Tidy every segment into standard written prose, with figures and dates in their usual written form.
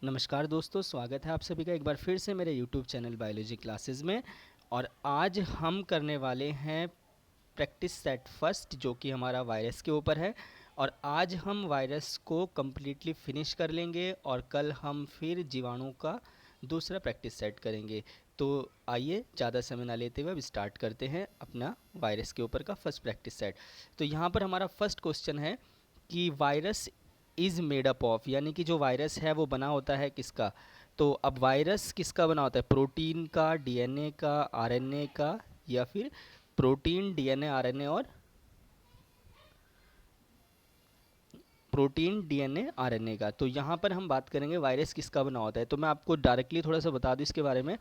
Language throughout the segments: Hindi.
नमस्कार दोस्तों, स्वागत है आप सभी का एक बार फिर से मेरे YouTube चैनल बायोलॉजी क्लासेस में। और आज हम करने वाले हैं प्रैक्टिस सेट फर्स्ट, जो कि हमारा वायरस के ऊपर है। और आज हम वायरस को कम्प्लीटली फिनिश कर लेंगे और कल हम फिर जीवाणु का दूसरा प्रैक्टिस सेट करेंगे। तो आइए ज़्यादा समय ना लेते हुए अब स्टार्ट करते हैं अपना वायरस के ऊपर का फर्स्ट प्रैक्टिस सेट। तो यहाँ पर हमारा फर्स्ट क्वेश्चन है कि virus is made up of, यानी कि जो वायरस है वो बना होता है किसका। तो अब वायरस किसका बना होता है, प्रोटीन का, डीएनए का, आरएनए का, या फिर प्रोटीन, डीएनए, आरएनए और प्रोटीन, डीएनए, आरएनए का। तो यहाँ पर हम बात करेंगे वायरस किसका बना होता है। तो मैं आपको डायरेक्टली थोड़ा सा बता दूँ इसके बारे में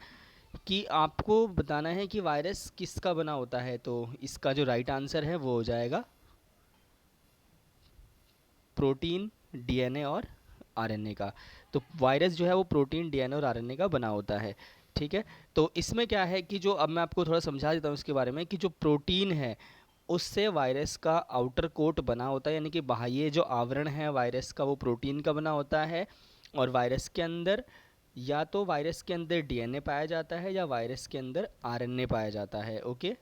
कि आपको बताना है कि वायरस किसका बना होता है। तो इसका जो राइट आंसर है वो हो जाएगा प्रोटीन, डीएनए और आरएनए का। तो वायरस जो है वो प्रोटीन, डीएनए और आरएनए का बना होता है। ठीक है। तो इसमें क्या है कि जो, अब मैं आपको थोड़ा समझा देता हूँ इसके बारे में, कि जो प्रोटीन है उससे वायरस का आउटर कोट बना होता है, यानी कि बाह्य जो आवरण है वायरस का वो प्रोटीन का बना होता है। और वायरस के अंदर या तो वायरस के अंदर डीएनए पाया जाता है या वायरस के अंदर आरएनए पाया जाता है। ओके।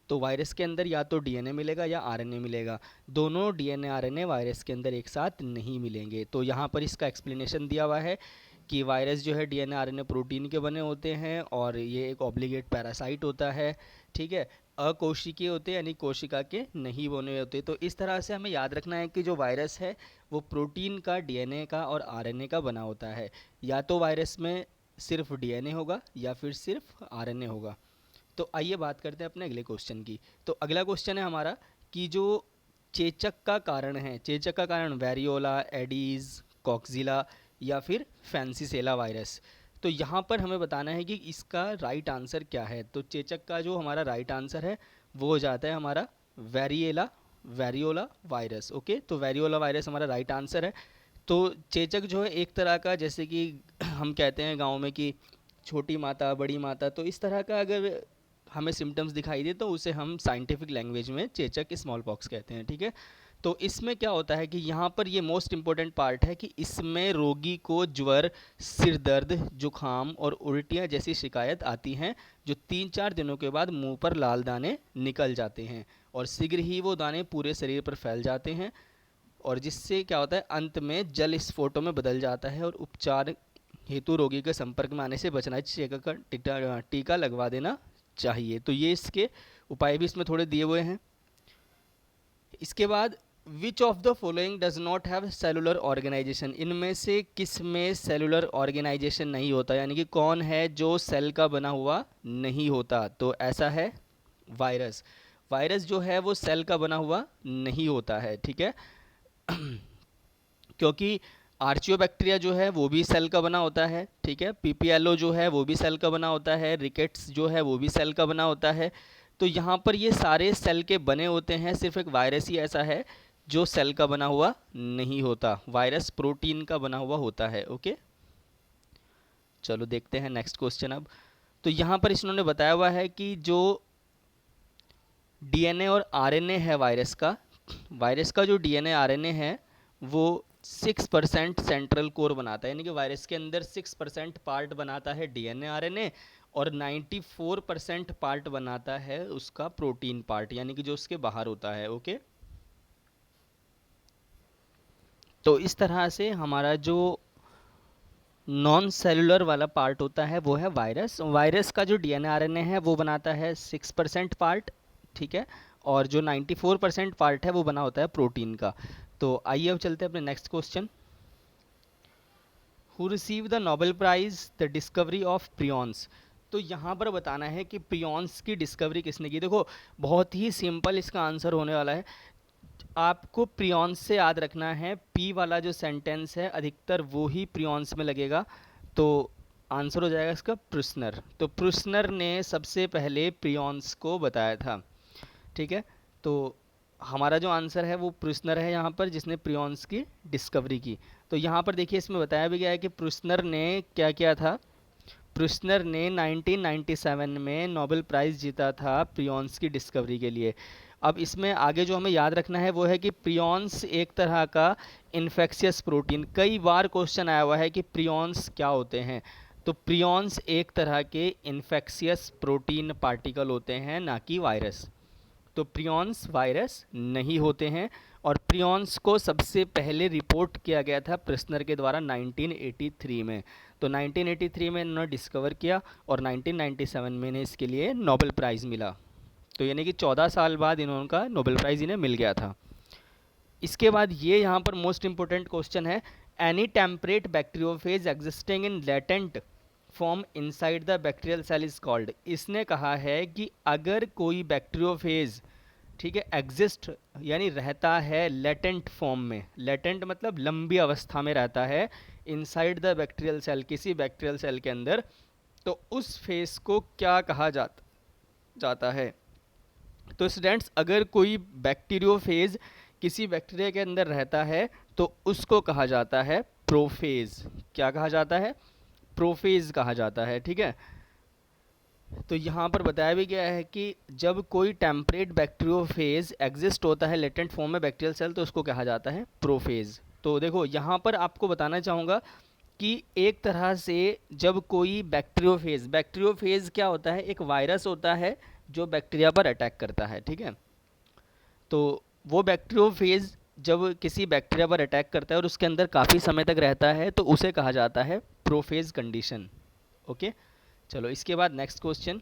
तो वायरस के अंदर या तो डीएनए मिलेगा या आरएनए मिलेगा। दोनों डीएनए आरएनए वायरस के अंदर एक साथ नहीं मिलेंगे। तो यहाँ पर इसका एक्सप्लेनेशन दिया हुआ है कि वायरस जो है डीएनए आरएनए प्रोटीन के बने होते हैं और ये एक ऑब्लिगेट पैरासाइट होता है। ठीक है। अकोशिकीय होते हैं, यानी कोशिका के नहीं बने होते। तो इस तरह से हमें याद रखना है कि जो वायरस है वो प्रोटीन का, डीएनए का और आरएनए का बना होता है। या तो वायरस में सिर्फ डीएनए होगा या फिर सिर्फ आरएनए होगा। तो आइए बात करते हैं अपने अगले क्वेश्चन की। तो अगला क्वेश्चन है हमारा कि जो चेचक का कारण है, चेचक का कारण वेरियोला, एडीज, कॉक्सिला या फिर फैंसीसेला वायरस। तो यहाँ पर हमें बताना है कि इसका राइट आंसर क्या है। तो चेचक का जो हमारा राइट आंसर है वो हो जाता है हमारा वेरिएला, वेरियोला वायरस। ओके। तो वेरियोला वायरस हमारा राइट आंसर है। तो चेचक जो है एक तरह का, जैसे कि हम कहते हैं गांव में कि छोटी माता, बड़ी माता, तो इस तरह का अगर हमें सिम्टम्स दिखाई दे तो उसे हम साइंटिफिक लैंग्वेज में चेचक स्मॉल पॉक्स कहते हैं। ठीक है। तो इसमें क्या होता है कि यहाँ पर ये मोस्ट इंपॉर्टेंट पार्ट है कि इसमें रोगी को ज्वर, सिर दर्द, जुखाम और उल्टियाँ जैसी शिकायत आती हैं, जो 3-4 दिनों के बाद मुंह पर लाल दाने निकल जाते हैं और शीघ्र ही वो दाने पूरे शरीर पर फैल जाते हैं, और जिससे क्या होता है अंत में जल स्फोटों में बदल जाता है। और उपचार हेतु रोगी के संपर्क में आने से बचना है, टीका का टीका लगवा देना चाहिए। तो ये इसके उपाय भी इसमें थोड़े दिए हुए हैं। इसके बाद which of the following does not have cellular organisation, इनमें से किस में सेलुलर ऑर्गेनाइजेशन नहीं होता, यानी कि कौन है जो सेल का बना हुआ नहीं होता। तो ऐसा है वायरस। वायरस जो है वो सेल का बना हुआ नहीं होता है। ठीक है। क्योंकि आर्चियोबैक्टीरिया जो है वो भी सेल का बना होता है। ठीक है। पीपीएलओ जो है वो भी सेल का बना होता है। रिकेट्स जो है वो भी सेल का बना होता है। तो यहाँ पर ये सारे सेल के बने होते हैं, सिर्फ एक वायरस ही ऐसा है जो सेल का बना हुआ नहीं होता। वायरस प्रोटीन का बना हुआ होता है। ओके। चलो देखते हैं नेक्स्ट क्वेश्चन अब। तो यहाँ पर इन्होंने बताया हुआ है कि जो डीएनए और आरएनए है वायरस का जो डीएनए आरएनए है वो 6% सेंट्रल कोर बनाता है, यानी कि वायरस के अंदर 6% पार्ट बनाता है डीएनए आरएनए और 94% पार्ट बनाता है उसका प्रोटीन पार्ट, यानी कि जो उसके बाहर होता है। ओके। तो इस तरह से हमारा जो नॉन सेलुलर वाला पार्ट होता है वो है वायरस। वायरस का जो डीएनए आरएनए है वो बनाता है 6% पार्ट। ठीक है। और जो 94% पार्ट है वो बना होता है प्रोटीन का। तो आइए अब चलते हैं अपने next question. Who receive the Nobel prize the discovery of prions. तो यहाँ पर बताना है कि प्रियॉन्स की डिस्कवरी किसने की। देखो बहुत ही सिंपल इसका आंसर होने वाला है। आपको प्रियॉन्स से याद रखना है, पी वाला जो सेंटेंस है अधिकतर वो ही प्रियॉन्स में लगेगा। तो आंसर हो जाएगा इसका प्रुस्नर। तो प्रुस्नर ने सबसे पहले प्रियॉन्स को बताया था। ठीक है। तो हमारा जो आंसर है वो प्रुस्नर है यहाँ पर, जिसने प्रियॉन्स की डिस्कवरी की। तो यहाँ पर देखिए इसमें बताया भी गया है कि प्रुस्नर ने क्या किया था। प्रुस्नर ने 1997 में नोबेल प्राइज़ जीता था प्रियॉन्स की डिस्कवरी के लिए। अब इसमें आगे जो हमें याद रखना है वो है कि प्रियॉन्स एक तरह का इन्फेक्शियस प्रोटीन, कई बार क्वेश्चन आया हुआ है कि प्रियॉन्स क्या होते हैं। तो प्रियॉन्स एक तरह के इन्फेक्शियस प्रोटीन पार्टिकल होते हैं, ना कि वायरस। तो प्रियॉन्स वायरस नहीं होते हैं, और प्रियॉन्स को सबसे पहले रिपोर्ट किया गया था प्रिस्नर के द्वारा 1983 में। तो 1983 में इन्होंने डिस्कवर किया और 1997 में इन्हें इसके लिए नोबेल प्राइज़ मिला। तो यानी कि 14 साल बाद इनका नोबेल प्राइज़ इन्हें मिल गया था। इसके बाद ये यहाँ पर मोस्ट इंपॉर्टेंट क्वेश्चन है, any temperate bacteriophage existing in latent form inside the bacterial cell is called. इसने कहा है कि अगर कोई बैक्टीरियोफेज, ठीक है, एग्जिस्ट यानी रहता है लेटेंट फॉर्म में, लेटेंट मतलब लंबी अवस्था में रहता है इनसाइड द बैक्टीरियल सेल, किसी बैक्टीरियल सेल के अंदर, तो उस फेज को क्या कहा जाता है। तो स्टूडेंट्स, अगर कोई बैक्टीरियोफेज किसी बैक्टीरिया के अंदर रहता है तो उसको कहा जाता है प्रोफेज। क्या कहा जाता है? प्रोफेज कहा जाता है, ठीक है। तो यहाँ पर बताया भी गया है कि जब कोई टेम्परेट बैक्टीरियोफेज एग्जिस्ट होता है लेटेंट फॉर्म में बैक्टीरियल सेल, तो उसको कहा जाता है प्रोफेज। तो देखो यहाँ पर आपको बताना चाहूँगा कि एक तरह से जब कोई बैक्टीरियोफेज क्या होता है, एक वायरस होता है जो बैक्टीरिया पर अटैक करता है, ठीक है। तो वो बैक्टीरियोफेज जब किसी बैक्टीरिया पर अटैक करता है और उसके अंदर काफ़ी समय तक रहता है, तो उसे कहा जाता है प्रोफेज कंडीशन। ओके, चलो इसके बाद next question,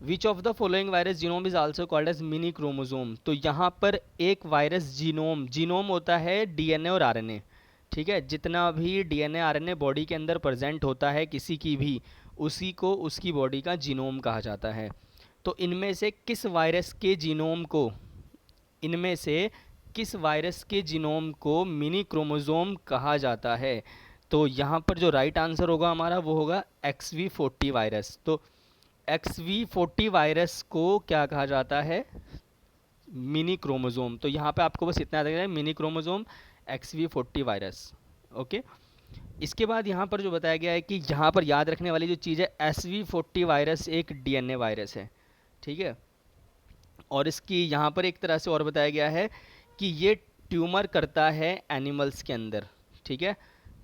which of the following virus genome is also called as mini chromosome. तो यहाँ पर एक वायरस जीनोम, जीनोम होता है डीएनए और आरएनए, ठीक है। जितना भी डीएनए आरएनए बॉडी के अंदर प्रेजेंट होता है किसी की भी, उसी को उसकी बॉडी का जीनोम कहा जाता है। तो इनमें से किस वायरस के जीनोम को, इनमें से किस वायरस के जीनोम को मिनी क्रोमोजोम कहा जाता है? तो यहाँ पर जो राइट आंसर होगा हमारा वो होगा XV40 वायरस। तो XV40 वायरस को क्या कहा जाता है? Mini chromosome. तो यहाँ पे आपको बस इतना याद रखना है, mini chromosome XV40 virus. Okay, इसके बाद यहाँ पर जो बताया गया है कि यहाँ पर याद रखने वाली जो चीज़ है, SV40 वायरस एक डीएनए वायरस है, ठीक है। और इसकी यहाँ पर एक तरह से और बताया गया है कि ये ट्यूमर करता है एनिमल्स के अंदर, ठीक है।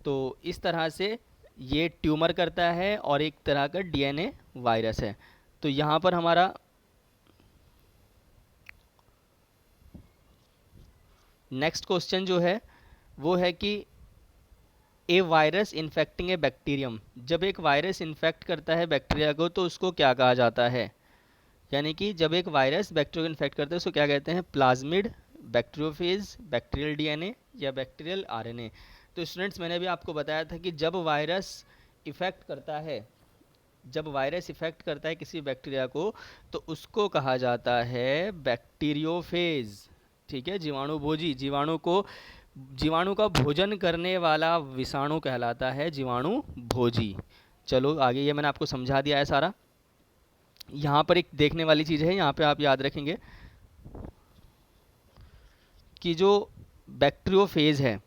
तो इस तरह से ये ट्यूमर करता है और एक तरह का डीएनए वायरस है। तो यहाँ पर हमारा नेक्स्ट क्वेश्चन जो है वो है कि ए वायरस इन्फेक्टिंग ए बैक्टीरियम, जब एक वायरस इन्फेक्ट करता है बैक्टीरिया को तो उसको क्या कहा जाता है? यानी कि जब एक वायरस बैक्टीरिया को इन्फेक्ट करता है उसको क्या कहते हैं? प्लाज्मिड, बैक्टीरियोफेज, बैक्टीरियल डीएनए या बैक्टीरियल आरएनए। तो स्टूडेंट्स, मैंने भी आपको बताया था कि जब वायरस इफेक्ट करता है, जब वायरस इफेक्ट करता है किसी बैक्टीरिया को, तो उसको कहा जाता है बैक्टीरियोफेज, ठीक है। जीवाणुभोजी, जीवाणु का भोजन करने वाला विषाणु कहलाता है जीवाणु भोजी। चलो आगे, ये मैंने आपको समझा दिया है सारा। यहाँ पर एक देखने वाली चीज़ है, यहाँ पे आप याद रखेंगे कि जो बैक्टीरियोफेज है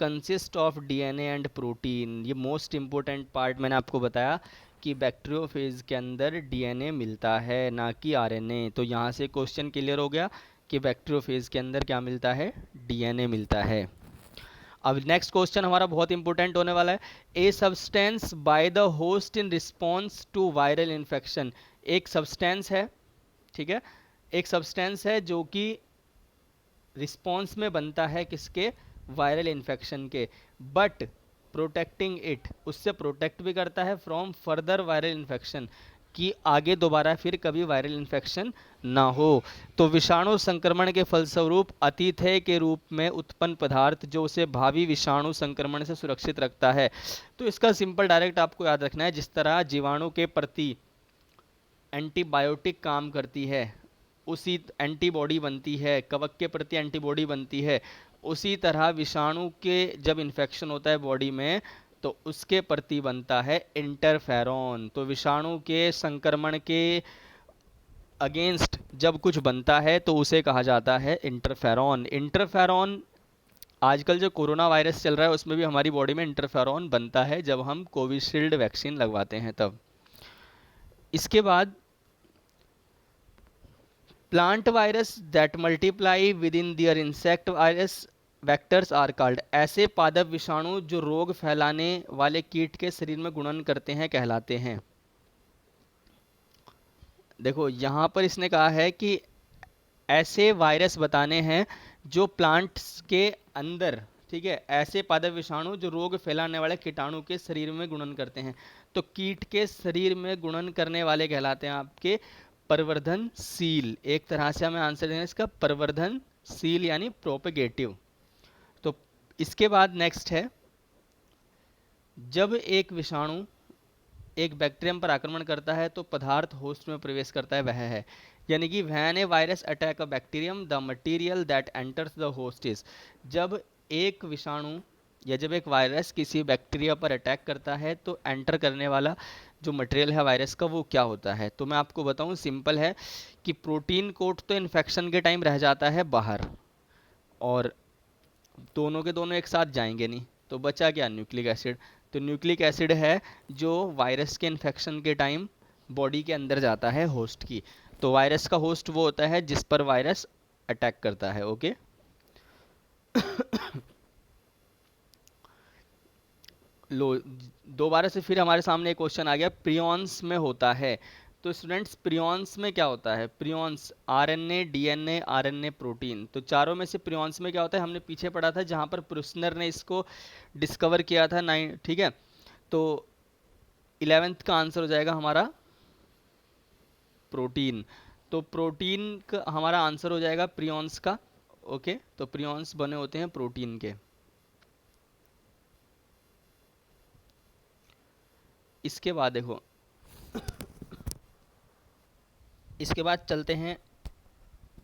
consist of DNA and protein. ये मोस्ट इम्पोर्टेंट पार्ट मैंने आपको बताया कि बैक्टीरियोफेज के अंदर डीएनए मिलता है, ना कि आरएनए। तो यहाँ से क्वेश्चन क्लियर हो गया कि बैक्टीरियोफेज के अंदर क्या मिलता है? डीएनए मिलता है। अब नेक्स्ट क्वेश्चन हमारा बहुत इंपॉर्टेंट होने वाला है, a substance by the host in response to viral infection. एक सब्सटेंस है, ठीक है, एक सब्सटेंस है जो कि रिस्पॉन्स में बनता है किसके? वायरल इन्फेक्शन के, बट प्रोटेक्टिंग इट, उससे प्रोटेक्ट भी करता है फ्रॉम फर्दर वायरल इन्फेक्शन, कि आगे दोबारा फिर कभी वायरल इन्फेक्शन ना हो। तो विषाणु संक्रमण के फलस्वरूप अतिथेय के रूप में उत्पन्न पदार्थ जो उसे भावी विषाणु संक्रमण से सुरक्षित रखता है। तो इसका सिंपल डायरेक्ट आपको याद रखना है, जिस तरह जीवाणु के प्रति एंटीबायोटिक काम करती है, उसी एंटीबॉडी बनती है, कवक के प्रति एंटीबॉडी बनती है, उसी तरह विषाणु के जब इन्फेक्शन होता है बॉडी में तो उसके प्रति बनता है इंटरफेरॉन। तो विषाणु के संक्रमण के अगेंस्ट जब कुछ बनता है तो उसे कहा जाता है इंटरफेरॉन। इंटरफेरॉन आजकल जो कोरोना वायरस चल रहा है उसमें भी हमारी बॉडी में इंटरफेरॉन बनता है जब हम कोविशील्ड वैक्सीन लगवाते हैं तब। इसके बाद plant virus that multiply within their insect virus vectors are called, ऐसे पादप विषाणु जो रोग फैलाने वाले कीट के शरीर में गुणन करते हैं कहलाते हैं। देखो यहाँ पर इसने कहा है कि ऐसे वायरस बताने हैं जो प्लांट्स के अंदर, ठीक है, ऐसे पादप विषाणु जो रोग फैलाने वाले कीटाणु के शरीर में गुणन करते हैं। तो कीट के शरीर में गुणन करने वाले कहलाते हैं आपके प्रवर्धनशील। एक तरह से हमें आंसर देना इसका प्रवर्धनशील यानी प्रोपेगेटिव। तो इसके बाद नेक्स्ट है, जब एक विषाणु एक बैक्टीरियम पर आक्रमण करता है तो पदार्थ होस्ट में प्रवेश करता है वह है, यानी कि when A virus attack a bacterium the material that enters the host is, जब एक विषाणु या जब एक वायरस किसी बैक्टीरिया पर अटैक करता है तो एंटर करने वाला जो मटेरियल है वायरस का वो क्या होता है। तो मैं आपको बताऊं, सिंपल है कि प्रोटीन कोट तो इन्फेक्शन के टाइम रह जाता है बाहर, और दोनों के दोनों एक साथ जाएंगे नहीं, तो बचा क्या, न्यूक्लिक एसिड। तो न्यूक्लिक एसिड है जो वायरस के इन्फेक्शन के टाइम बॉडी के अंदर जाता है होस्ट की। तो वायरस का होस्ट वो होता है जिस पर वायरस अटैक करता है। ओके लो, दोबारा से फिर हमारे सामने एक क्वेश्चन आ गया, प्रियॉन्स में होता है। तो स्टूडेंट्स प्रियॉन्स में क्या होता है, prions RNA, DNA, RNA, protein. तो चारों में से प्रियॉन्स में क्या होता है हमने पीछे पढ़ा था, जहां पर प्रुस्नर ने इसको डिस्कवर किया था ठीक है। तो 11th का आंसर हो जाएगा हमारा प्रोटीन। तो प्रोटीन का हमारा आंसर हो जाएगा प्रियॉन्स का। ओके, तो प्रियॉन्स बने होते हैं प्रोटीन के। इसके बाद देखो, इसके बाद चलते हैं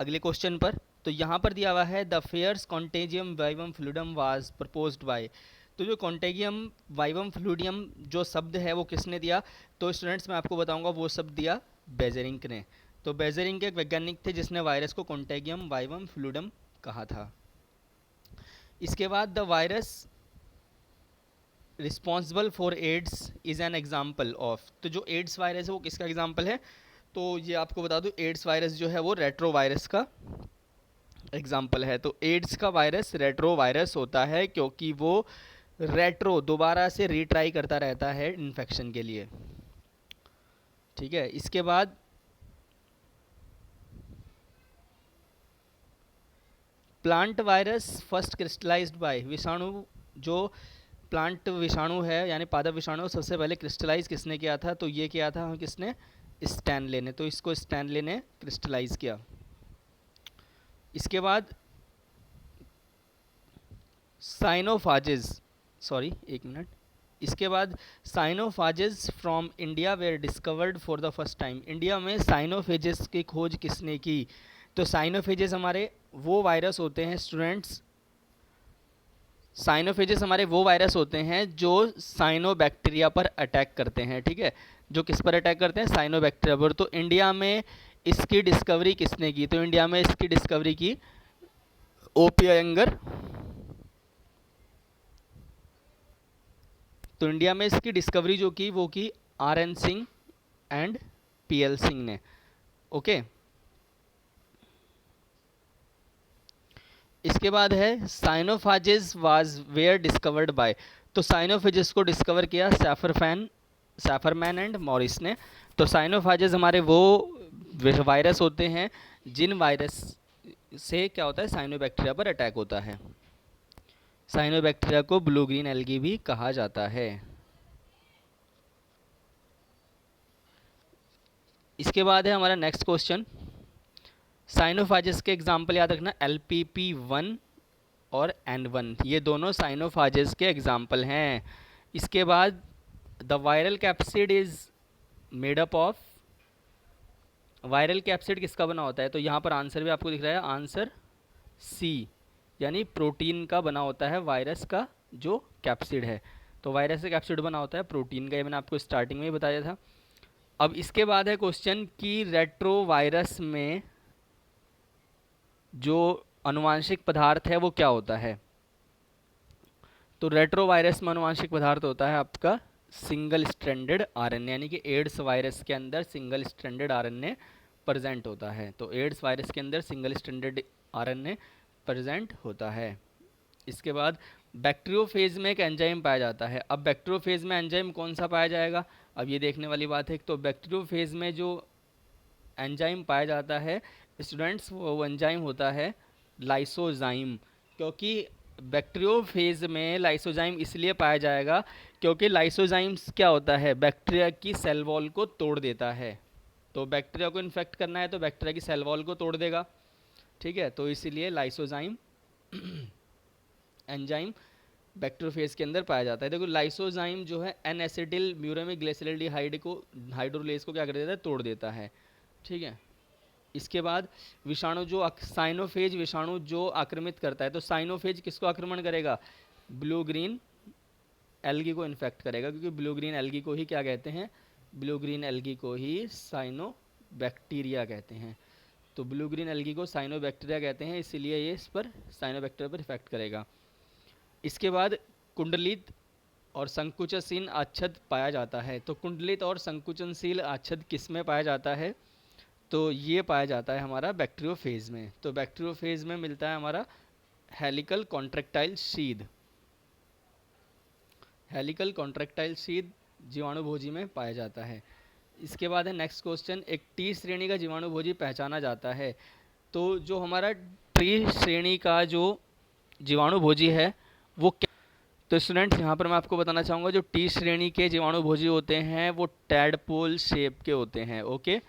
अगले क्वेश्चन पर। तो यहाँ पर दिया हुआ है the phrase contagium vivum fluidum was proposed by. तो जो कॉन्टेगियम वाइवम फ्लूइडियम जो शब्द है वो किसने दिया, तो स्टूडेंट्स मैं आपको बताऊंगा वो शब्द दिया बेजरिंक ने। तो बेजरिंक एक वैज्ञानिक थे जिसने वायरस को कॉन्टेगियम वाइवम फ्लूइडम कहा था। इसके बाद the virus responsible for AIDS is an example of. तो जो एड्स वायरस है वो किसका एग्जाम्पल है, तो ये आपको बता दूं एड्स वायरस जो है वो रेट्रो वायरस का एग्जाम्पल है। तो एड्स का वायरस रेट्रो वायरस होता है क्योंकि वो रेट्रो दोबारा से रीट्राई करता रहता है इन्फेक्शन के लिए। ठीक है, इसके बाद plant virus first crystallised by, विषाणु जो प्लांट विषाणु है यानी पादप विषाणु सबसे पहले क्रिस्टलाइज किसने किया था, तो ये किया था किसने, स्टैनले ने। तो इसको स्टैनले ने क्रिस्टलाइज किया। इसके बाद साइनोफाजेस, सॉरी एक मिनट, इसके बाद cyanophages from India were discovered for the first time. India में साइनोफेजेस की खोज किसने की, तो साइनोफेजेस हमारे वो वायरस होते हैं स्टूडेंट्स, साइनोफेजेस हमारे वो वायरस होते हैं जो साइनोबैक्टीरिया पर अटैक करते हैं। ठीक है, जो किस पर अटैक करते हैं, साइनोबैक्टीरिया पर। तो इंडिया में इसकी डिस्कवरी किसने की, तो इंडिया में इसकी डिस्कवरी की ओपी अयंगर। तो इंडिया में इसकी डिस्कवरी जो की वो की RN. Singh and PL. Singh ने। ओके, इसके बाद है साइनोफाजेस वाज वेयर डिस्कवर्ड बाय। तो साइनोफेजेस को डिस्कवर किया सैफरमैन एंड मॉरिस ने। तो साइनोफाजेस हमारे वो वायरस होते हैं जिन वायरस से क्या होता है, साइनोबैक्टीरिया पर अटैक होता है। साइनोबैक्टीरिया को ब्लू ग्रीन एल्गी भी कहा जाता है। इसके बाद है हमारा नेक्स्ट क्वेश्चन, साइनोफाजेस के एग्जाम्पल याद रखना, LPP1 और N1, ये दोनों साइनोफाजेस के एग्जाम्पल हैं। इसके बाद the viral capsid is made up of, viral capsid किसका बना होता है, तो यहाँ पर आंसर भी आपको दिख रहा है, आंसर सी, यानी प्रोटीन का बना होता है वायरस का जो कैप्सिड है। तो वायरस का कैप्सिड बना होता है प्रोटीन का, ये मैंने आपको स्टार्टिंग में ही बताया था। अब इसके बाद है क्वेश्चन कि रेट्रो वायरस में जो अनुवांशिक पदार्थ है वो क्या होता है, तो रेट्रो वायरस में अनुवांशिक पदार्थ होता है आपका सिंगल स्ट्रैंडेड आरएनए, यानी कि एड्स वायरस के अंदर सिंगल स्ट्रैंडेड आरएनए प्रेजेंट होता है। तो एड्स वायरस के अंदर सिंगल स्ट्रैंडेड आरएनए प्रेजेंट होता है। इसके बाद बैक्टीरियोफेज में एक एंजाइम पाया जाता है। अब बैक्टीरियोफेज में एंजाइम कौन सा पाया जाएगा, अब ये देखने वाली बात है। तो बैक्टीरियोफेज में जो एंजाइम पाया जाता है स्टूडेंट्स, वो एंजाइम होता है लाइसोजाइम। क्योंकि बैक्टीरियोफेज में लाइसोजाइम इसलिए पाया जाएगा क्योंकि लाइसोजाइम्स क्या होता है, बैक्टीरिया की सेल वॉल को तोड़ देता है। तो बैक्टीरिया को इन्फेक्ट करना है तो बैक्टीरिया की सेल वॉल को तोड़ देगा, ठीक है। तो इसीलिए लाइसोजाइम एंजाइम बैक्टीरियोफेज के अंदर पाया जाता है। देखो लाइसोजाइम जो है एन एसिटिल म्यूरेमिक ग्लिसरॉल्डिहाइड को, हाइड्रोलेज को क्या कर देता है, तोड़ देता है, ठीक है। इसके बाद विषाणु जो साइनोफेज विषाणु जो आक्रमित करता है, तो साइनोफेज किसको आक्रमण करेगा, ब्लू ग्रीन एल्गी को इन्फेक्ट करेगा, क्योंकि ब्लू ग्रीन एल्गी को ही क्या कहते हैं, ब्लू ग्रीन एल्गी को ही साइनोबैक्टीरिया कहते हैं। तो ब्लू ग्रीन एल्गी को साइनोबैक्टीरिया कहते हैं, इसीलिए ये इस पर साइनोबैक्टीरिया पर इफेक्ट करेगा। इसके बाद कुंडलित और संकुचनशील आच्छद पाया जाता है। तो कुंडलित और संकुचनशील आच्छद किस में पाया जाता है, तो ये पाया जाता है हमारा बैक्टीरियोफेज में। तो बैक्टीरियोफेज में मिलता है हमारा helical contractile sheath. Helical contractile sheath जीवाणुभोजी में पाया जाता है। इसके बाद है नेक्स्ट क्वेश्चन, एक टी श्रेणी का जीवाणुभोजी पहचाना जाता है। तो जो हमारा टी श्रेणी का जो जीवाणुभोजी है वो क्या, तो स्टूडेंट्स यहाँ पर मैं आपको बताना चाहूँगा जो टी श्रेणी के जीवाणुभोजी होते हैं वो टैडपोल शेप के होते हैं, ओके।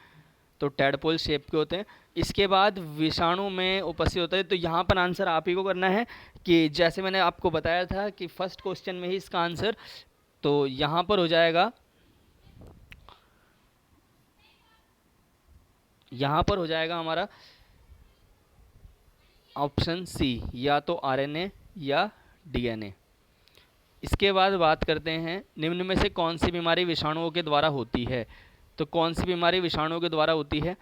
तो टैडपोल शेप के होते हैं। इसके बाद विषाणु में उपस्थित होता है। तो यहाँ पर आंसर आप ही को करना है कि जैसे मैंने आपको बताया था कि फर्स्ट क्वेश्चन में ही इसका आंसर, तो यहाँ पर हो जाएगा, यहाँ पर हो जाएगा हमारा ऑप्शन सी, या तो आरएनए या डीएनए। इसके बाद बात करते हैं निम्न में से कौन सी बीमारी विषाणुओं के द्वारा होती है। तो कौन सी बीमारी विषाणुओं के द्वारा होती है,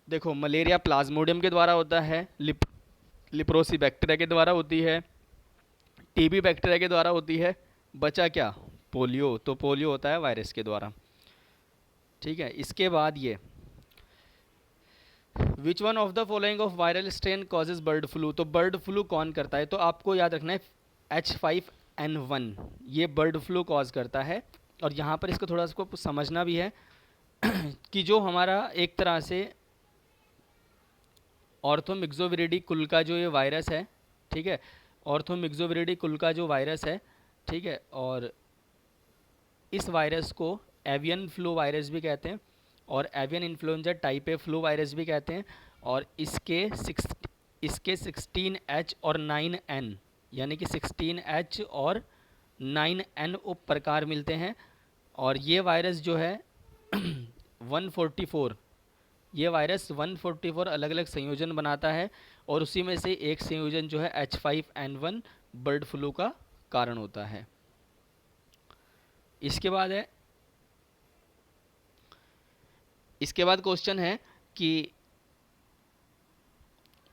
देखो मलेरिया प्लाज्मोडियम के द्वारा होता है, लिप्रोसी बैक्टीरिया के द्वारा होती है, टीबी बैक्टीरिया के द्वारा होती है, बचा क्या, पोलियो। तो पोलियो होता है वायरस के द्वारा, ठीक है। इसके बाद ये विच one of the following of viral strain causes bird flu. तो बर्ड फ्लू कौन करता है, तो आपको याद रखना है H5N1 ये बर्ड फ्लू कॉज करता है। और यहाँ पर इसको थोड़ा सा समझना भी है कि जो हमारा एक तरह से ऑर्थोमिक्सोविरिडी कुल का जो ये वायरस है, ठीक है, ऑर्थोमिक्सोविरिडी कुल का जो वायरस है, ठीक है, और इस वायरस को एवियन फ्लू वायरस भी कहते हैं और avian influenza type A flu virus भी कहते हैं। और इसके 16H और 9N यानी कि 16H और 9N उप प्रकार मिलते हैं। और ये वायरस जो है 144, ये वायरस 144 अलग अलग संयोजन बनाता है और उसी में से एक संयोजन जो है H5N1 बर्ड फ्लू का कारण होता है। इसके बाद क्वेश्चन है कि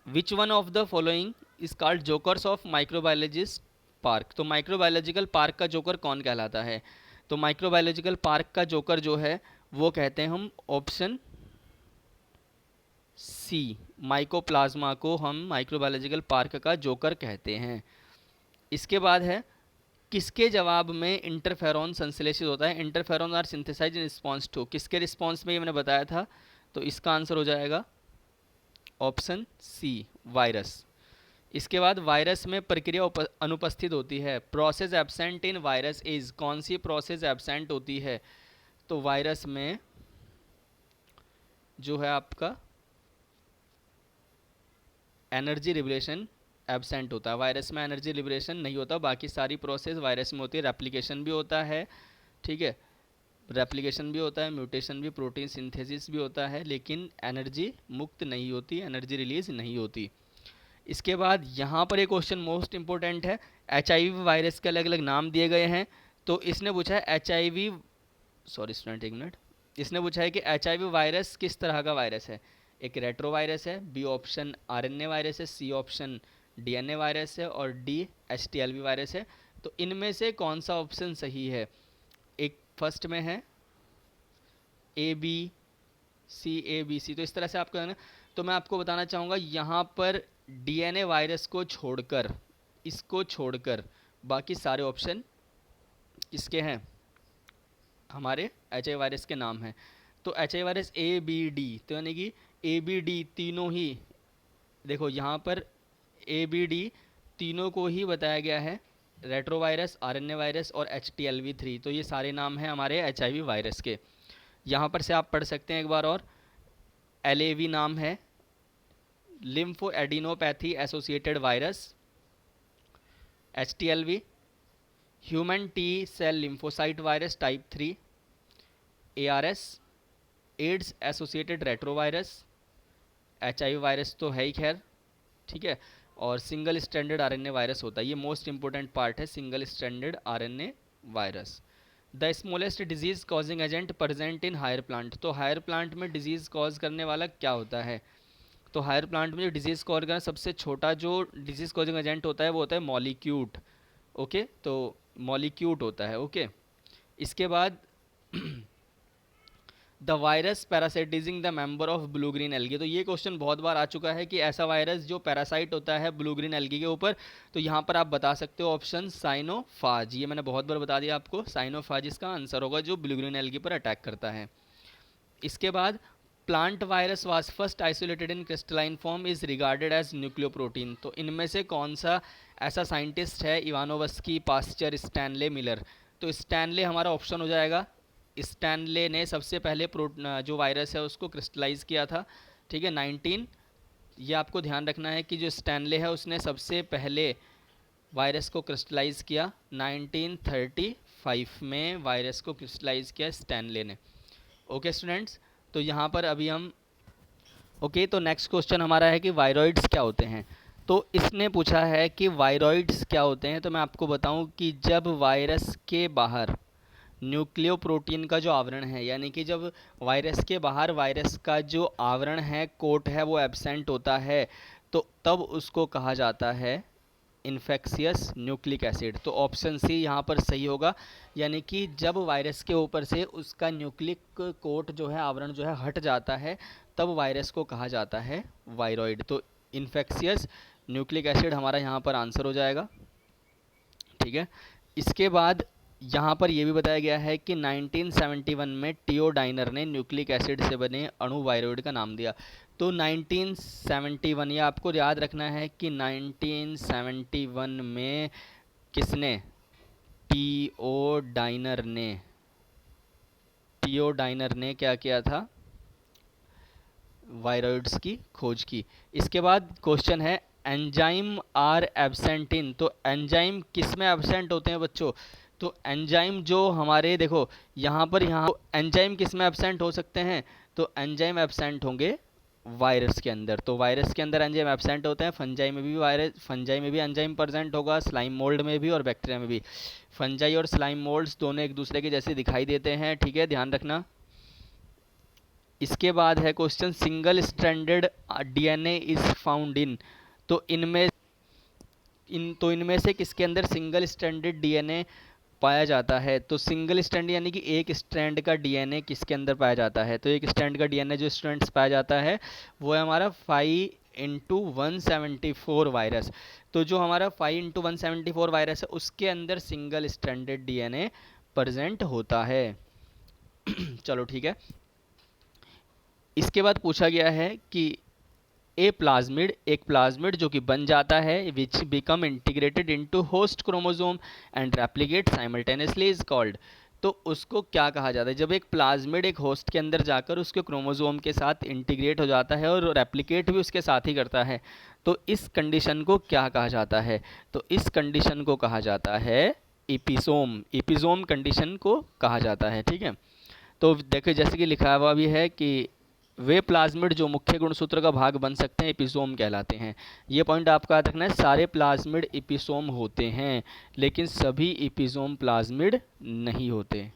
विच one of the following is called jokers of microbiologist park. तो माइक्रोबायोलॉजिकल पार्क का जोकर कौन कहलाता है, तो माइक्रोबायोलॉजिकल पार्क का जोकर जो है वो कहते हैं हम ऑप्शन सी, माइकोप्लाज्मा को हम माइक्रोबायोलॉजिकल पार्क का जोकर कहते हैं। इसके बाद है किसके जवाब में इंटरफेरॉन संश्लेषित होता है, interferon are synthesise in response to, किसके रिस्पॉन्स में ये मैंने बताया था। तो इसका आंसर हो जाएगा ऑप्शन सी, वायरस। इसके बाद वायरस में प्रक्रिया अनुपस्थित होती है, process absent in virus is, कौन सी प्रोसेस एब्सेंट होती है, तो वायरस में जो है आपका एनर्जी लिबरेशन एब्सेंट होता है। वायरस में एनर्जी लिबरेशन नहीं होता, बाकी सारी प्रोसेस वायरस में होती है। रेप्लिकेशन भी होता है, ठीक है, रेप्लिकेशन भी होता है, म्यूटेशन भी, प्रोटीन सिंथेसिस भी होता है, लेकिन एनर्जी मुक्त नहीं होती, एनर्जी रिलीज नहीं होती। इसके बाद यहाँ पर एक क्वेश्चन मोस्ट इंपॉर्टेंट है, HIV वायरस के अलग अलग नाम दिए गए हैं। तो इसने पूछा है HIV, सॉरी स्टूडेंट एक मिनट, इसने पूछा है कि HIV वायरस किस तरह का वायरस है। एक रेट्रो वायरस है, बी ऑप्शन RNA वायरस है, सी ऑप्शन DNA वायरस है और डी HTLV वायरस है। तो इनमें से कौन सा ऑप्शन सही है, एक फर्स्ट में है AB, CABC, तो इस तरह से आपको है ना। तो मैं आपको बताना चाहूँगा यहाँ पर DNA वायरस को छोड़कर, इसको छोड़कर बाकी सारे ऑप्शन किसके हैं, हमारे HIV वायरस के नाम हैं। तो HIV वायरस ABD, तो यानी कि ABD तीनों ही, देखो यहाँ पर ABD तीनों को ही बताया गया है, रेट्रोवायरस, RNA वायरस और HTLV3, तो ये सारे नाम हैं हमारे HIV वायरस के। यहाँ पर से आप पढ़ सकते हैं एक बार और, LAV नाम है, lymphadenopathy associated virus, HTLV human T cell lymphocyte virus type 3, ARS AIDS associated retrovirus, HIV virus तो है ही खैर, ठीक है, और सिंगल स्ट्रैंडेड RNA वायरस होता है, ये मोस्ट इंपॉर्टेंट पार्ट है, single stranded RNA virus. The smallest disease causing agent present in higher plant, तो हायर प्लांट में डिजीज कॉज करने वाला क्या होता है, तो हायर प्लांट में जो डिजीज कॉज करना सबसे छोटा जो डिजीज कॉजिंग एजेंट होता है वो होता है मॉलिक्यूट, ओके, तो मॉलिक्यूट होता है, ओके। इसके बाद the virus parasitizing the member of blue green algae, तो ये क्वेश्चन बहुत बार आ चुका है कि ऐसा वायरस जो पैरासाइट होता है ब्लू ग्रीन एल्गी के ऊपर, तो यहाँ पर आप बता सकते हो ऑप्शन साइनोफाज, ये मैंने बहुत बार बता दिया आपको, साइनोफाज इसका आंसर होगा जो ब्लू ग्रीन एल्गी पर अटैक करता है। इसके बाद plant virus was first isolated in crystalline form is regarded as nucleoprotein, तो इनमें से कौन सा ऐसा साइंटिस्ट है, इवानोवस्की, पास्चर, स्टैनले, मिलर, तो स्टैनले हमारा ऑप्शन हो जाएगा। स्टैनले ने सबसे पहले जो वायरस है उसको क्रिस्टलाइज किया था, ठीक है, 19, ये आपको ध्यान रखना है कि जो स्टैनले है उसने सबसे पहले वायरस को क्रिस्टलाइज किया 1935 में, वायरस को क्रिस्टलाइज किया स्टैनले ने, ओके स्टूडेंट्स। तो यहाँ पर अभी हम ओके, तो नेक्स्ट क्वेश्चन हमारा है कि वायरॉइड्स क्या होते हैं, तो इसने पूछा है कि वायरॉइड्स क्या होते हैं, तो मैं आपको बताऊं कि जब वायरस के बाहर न्यूक्लियोप्रोटीन का जो आवरण है, यानी कि जब वायरस के बाहर वायरस का जो आवरण है, कोट है, वो एब्सेंट होता है, तो तब उसको कहा जाता है इन्फेक्शियस न्यूक्लिक एसिड, तो ऑप्शन सी यहाँ पर सही होगा, यानी कि जब वायरस के ऊपर से उसका न्यूक्लिक कोट जो है, आवरण जो है हट जाता है, तब वायरस को कहा जाता है वायरॉइड, तो इन्फेक्शियस न्यूक्लिक एसिड हमारा यहाँ पर आंसर हो जाएगा, ठीक है। इसके बाद यहाँ पर यह भी बताया गया है कि 1971 में टियोडाइनर ने न्यूक्लिक एसिड से बने अणु वायरॉइड का नाम दिया, तो 1971, ये आपको याद रखना है कि 1971 में किसने, टियोडाइनर ने क्या किया था, वायरॉइड्स की खोज की। इसके बाद क्वेश्चन है एंजाइम आर एब्सेंट इन, तो एंजाइम किस में एब्सेंट होते हैं बच्चों, तो एंजाइम जो हमारे, देखो यहाँ पर, यहाँ एंजाइम किस में एब्सेंट हो सकते हैं, तो एंजाइम एब्सेंट होंगे वायरस के अंदर, तो वायरस के अंदर एंजाइम एब्सेंट होते हैं, फंजाई में भी फंजाई में भी एंजाइम प्रेजेंट होगा, स्लाइम मोल्ड में भी और बैक्टीरिया में भी। फंजाई और स्लाइम मोल्ड्स दोनों एक दूसरे के जैसे दिखाई देते हैं, ठीक है, ध्यान रखना। इसके बाद है question single stranded DNA is found in, तो इनमें से किसके अंदर सिंगल स्ट्रैंडेड DNA पाया जाता है, तो सिंगल स्ट्रैंड यानी कि एक स्ट्रैंड का DNA किसके अंदर पाया जाता है, तो एक स्ट्रैंड का DNA जो स्टूडेंट्स पाया जाता है वो है हमारा 5x174 वायरस, तो जो हमारा 5x174 वायरस है उसके अंदर सिंगल स्ट्रैंडेड DNA प्रेजेंट होता है। चलो ठीक है। इसके बाद पूछा गया है कि एक प्लाज्मिड जो कि बन जाता है, विच become integrated into host chromosome and replicate simultaneously is called, तो उसको क्या कहा जाता है, जब एक प्लाज्मिड एक होस्ट के अंदर जाकर उसके क्रोमोसोम के साथ इंटीग्रेट हो जाता है और रेप्लिकेट भी उसके साथ ही करता है, तो इस कंडीशन को क्या कहा जाता है, तो इस कंडीशन को कहा जाता है एपिसोम कंडीशन को कहा जाता है, ठीक है। तो देखो जैसे कि लिखा हुआ भी है कि वे प्लाज्मिड जो मुख्य गुणसूत्र का भाग बन सकते हैं एपिसोम कहलाते हैं, ये पॉइंट आपको याद रखना है, सारे प्लाज्मिड एपिसोम होते हैं लेकिन सभी एपिसोम प्लाज्मिड नहीं होते।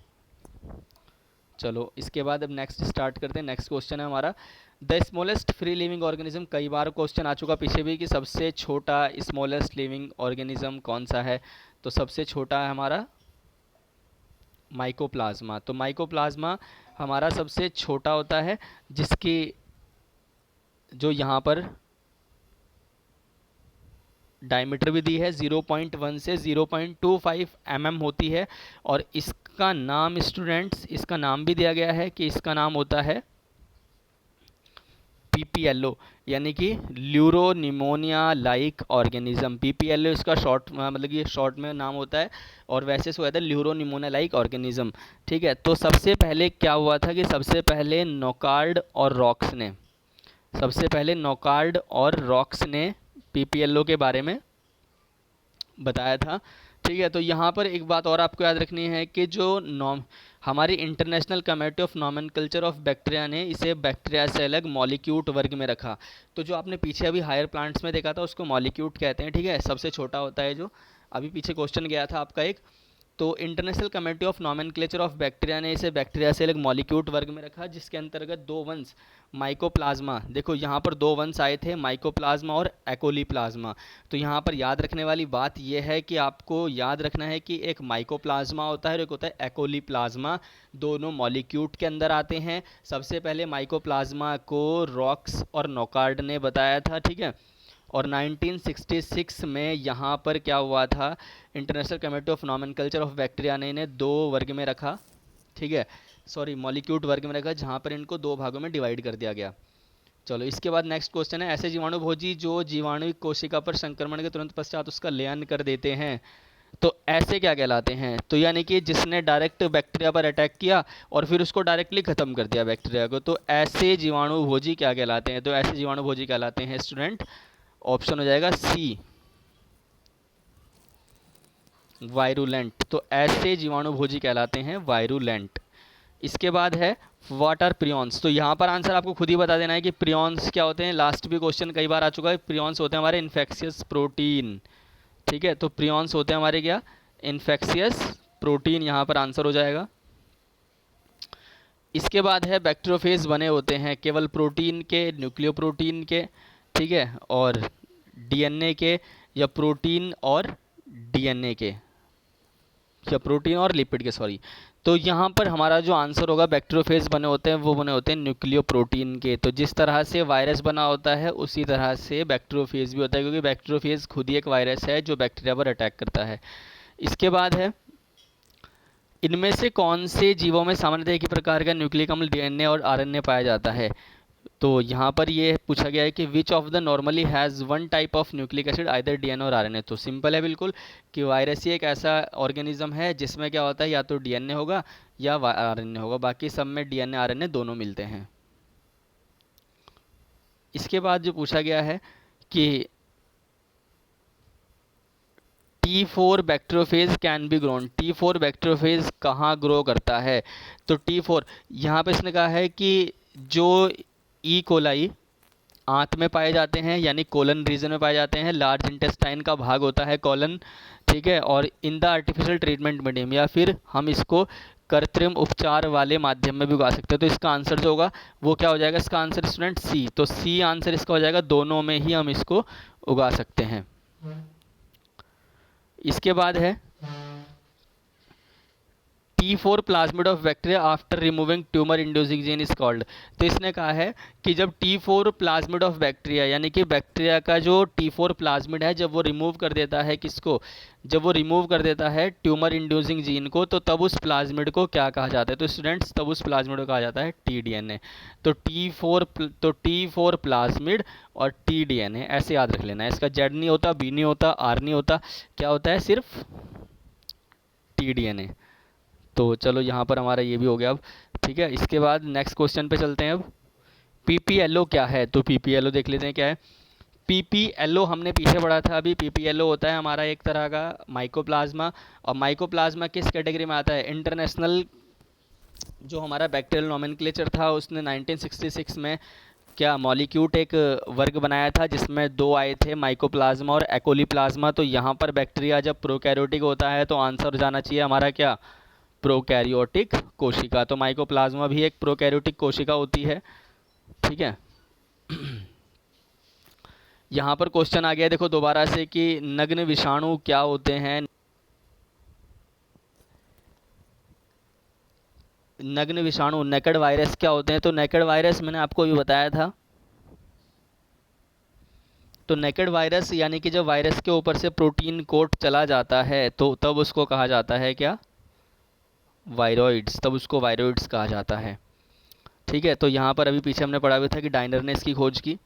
चलो इसके बाद अब नेक्स्ट स्टार्ट करते हैं। नेक्स्ट क्वेश्चन है हमारा the smallest free living organism, कई बार क्वेश्चन आ चुका पीछे भी कि सबसे छोटा स्मॉलेस्ट लिविंग ऑर्गेनिज्म कौन सा है, तो सबसे छोटा है हमारा माइकोप्लाज्मा, तो माइकोप्लाज्मा हमारा सबसे छोटा होता है, जिसकी जो यहाँ पर डायमीटर भी दी है 0.1 से 0.25 mm होती है। और इसका नाम स्टूडेंट्स, इसका नाम भी दिया गया है कि इसका नाम होता है PPLO, यानी कि ल्यूरोनिमोनिया लाइक ऑर्गेनिज्म। PPLO इसका शॉर्ट मतलब कि शॉर्ट में नाम होता है, और वैसे से हुआ था ल्यूरोनिमोनिया लाइक ऑर्गेनिज्म। ठीक है, तो सबसे पहले क्या हुआ था कि सबसे पहले नोकार्ड और रॉक्स ने PPLO के बारे में बताया था। ठीक है, तो यहाँ पर एक बात और आपको याद रखनी है कि जो हमारी international committee of nomenclature of bacteria ने इसे बैक्टीरिया से अलग मॉलिक्यूट वर्ग में रखा। तो जो आपने पीछे अभी हायर प्लांट्स में देखा था उसको मॉलिक्यूट कहते हैं। ठीक है, सबसे छोटा होता है जो, अभी पीछे क्वेश्चन गया था आपका एक, तो international committee of nomenclature of bacteria ने इसे बैक्टीरिया से अलग मॉलिक्यूट वर्ग में रखा, जिसके अंतर्गत दो वंश माइकोप्लाज्मा, देखो यहाँ पर दो वंश आए थे, माइकोप्लाज्मा और एकोलीप्लाज्मा। तो यहाँ पर याद रखने वाली बात यह है कि आपको याद रखना है कि एक माइकोप्लाज्मा होता है और एक होता है एकोलीप्लाज्मा, दोनों मॉलिक्यूट के अंदर आते हैं। सबसे पहले माइकोप्लाज्मा को रॉक्स और नोकार्ड ने बताया था। ठीक है, और 1966 में यहाँ पर क्या हुआ था, international committee of nomenclature of bacteria ने इन्हें दो वर्ग में रखा। ठीक है, सॉरी मॉलिक्यूट वर्ग में रखा, जहाँ पर इनको दो भागों में डिवाइड कर दिया गया। चलो इसके बाद नेक्स्ट क्वेश्चन है, ऐसे जीवाणु भोजी जो जीवाणुविक कोशिका पर संक्रमण के तुरंत पश्चात उसका लयन कर देते हैं, तो ऐसे क्या कहलाते हैं? तो यानी कि जिसने डायरेक्ट बैक्टीरिया पर अटैक किया और फिर उसको डायरेक्टली ख़त्म कर दिया बैक्टीरिया को, तो ऐसे जीवाणु भोजी क्या कहलाते हैं? तो ऐसे जीवाणु भोजी कहलाते हैं स्टूडेंट, ऑप्शन हो जाएगा सी, वायरुलेंट। तो ऐसे जीवाणु भोजी कहलाते हैं वायरुलेंट। इसके बाद है व्हाट आर प्रियॉन्स। तो यहाँ पर आंसर आपको खुद ही बता देना है कि प्रियॉन्स क्या होते हैं। लास्ट भी क्वेश्चन कई बार आ चुका है, प्रियॉन्स होते हैं हमारे इन्फेक्शियस प्रोटीन। ठीक है, तो प्रियॉन्स होते हैं हमारे क्या, इन्फेक्शियस प्रोटीन, यहाँ पर आंसर हो जाएगा। इसके बाद है बैक्टीरियोफेज बने होते हैं केवल प्रोटीन के, न्यूक्लियोप्रोटीन के, ठीक है, और डीएनए के, या प्रोटीन और डीएनए के, या प्रोटीन और लिपिड के, सॉरी। तो यहाँ पर हमारा जो आंसर होगा, बैक्टीरियोफेज बने होते हैं वो बने होते हैं न्यूक्लियोप्रोटीन के। तो जिस तरह से वायरस बना होता है उसी तरह से बैक्टीरियोफेज भी होता है, क्योंकि बैक्टीरियोफेज खुद ही एक वायरस है जो बैक्टीरिया पर अटैक करता है। इसके बाद है, इनमें से कौन से जीवों में सामान्यतः एक ही प्रकार का न्यूक्लिक अम्ल डीएनए और आरएनए पाया जाता है? तो यहाँ पर ये पूछा गया है कि विच of the normally has one type of nucleic acid either DNA और आरएनए। तो सिंपल है बिल्कुल कि वायरस ही एक ऐसा ऑर्गेनिज्म है जिसमें क्या होता है, या तो डीएनए होगा या आरएनए होगा, बाकी सब में डीएनए आरएनए दोनों मिलते हैं। इसके बाद जो पूछा गया है कि T4 bacteriophage can be grown, T4 bacteriophage कहाँ ग्रो करता है? तो T4 यहाँ पे इसने कहा है कि जो ई कोलाई आंत में पाए जाते हैं, यानी कोलन रीजन में पाए जाते हैं, लार्ज इंटेस्टाइन का भाग होता है कोलन, ठीक है, और in the artificial treatment medium, या फिर हम इसको कृत्रिम उपचार वाले माध्यम में भी उगा सकते हैं। तो इसका आंसर जो होगा वो क्या हो जाएगा? इसका आंसर स्टूडेंट सी। तो सी आंसर इसका हो जाएगा, दोनों में ही हम इसको उगा सकते हैं। इसके बाद है T4 plasmid of bacteria after removing tumour inducing gene is called. तो इसने कहा है कि जब T4 प्लाज्मिड ऑफ बैक्टीरिया, यानी कि बैक्टीरिया का जो T4 प्लाज्मिड है, जब वो रिमूव कर देता है किसको, जब वो रिमूव कर देता है ट्यूमर इंड्यूसिंग जीन को, तो तब उस प्लाज्मिड को क्या कहा जाता है? तो स्टूडेंट्स तब उस प्लाज्मिड को कहा जाता है TDNA। तो T4 प्लाज्मिड और TDNA ऐसे याद रख लेना है। इसका Z नहीं होता, B नहीं होता, R नहीं होता, क्या होता है? सिर्फ TDNA। तो चलो यहाँ पर हमारा ये भी हो गया अब, ठीक है। इसके बाद नेक्स्ट क्वेश्चन पे चलते हैं अब। PPLO क्या है? तो PPLO देख लेते हैं क्या है। PPLO हमने पीछे पढ़ा था अभी। PPLO होता है हमारा एक तरह का माइकोप्लाज्मा, और माइकोप्लाज्मा किस कैटेगरी में आता है? इंटरनेशनल जो हमारा बैक्टीरियल नोमेनक्लेचर था उसने 1966 में क्या मॉलिक्यूट एक वर्ग बनाया था जिसमें दो आए थे, माइकोप्लाज्मा और एकोलीप्लाज्मा। तो यहाँ पर बैक्टीरिया जब प्रोकैरियोटिक होता है तो आंसर जाना चाहिए हमारा क्या? प्रोकैरियोटिक कोशिका। तो माइकोप्लाज्मा भी एक प्रोकैरियोटिक कोशिका होती है, ठीक है। यहाँ पर क्वेश्चन आ गया देखो दोबारा से कि नग्न विषाणु क्या होते हैं। नग्न विषाणु नेकेड वायरस क्या होते हैं? तो नेकेड वायरस मैंने आपको अभी बताया था। तो नेकेड वायरस यानी कि जब वायरस के ऊपर से प्रोटीन कोट चला जाता है तो तब उसको कहा जाता है क्या? वायरॉइड्स। तब उसको वायरॉइड्स कहा जाता है। ठीक है, तो यहाँ पर अभी पीछे हमने पढ़ा हुआ था कि डायनर ने इसकी खोज की।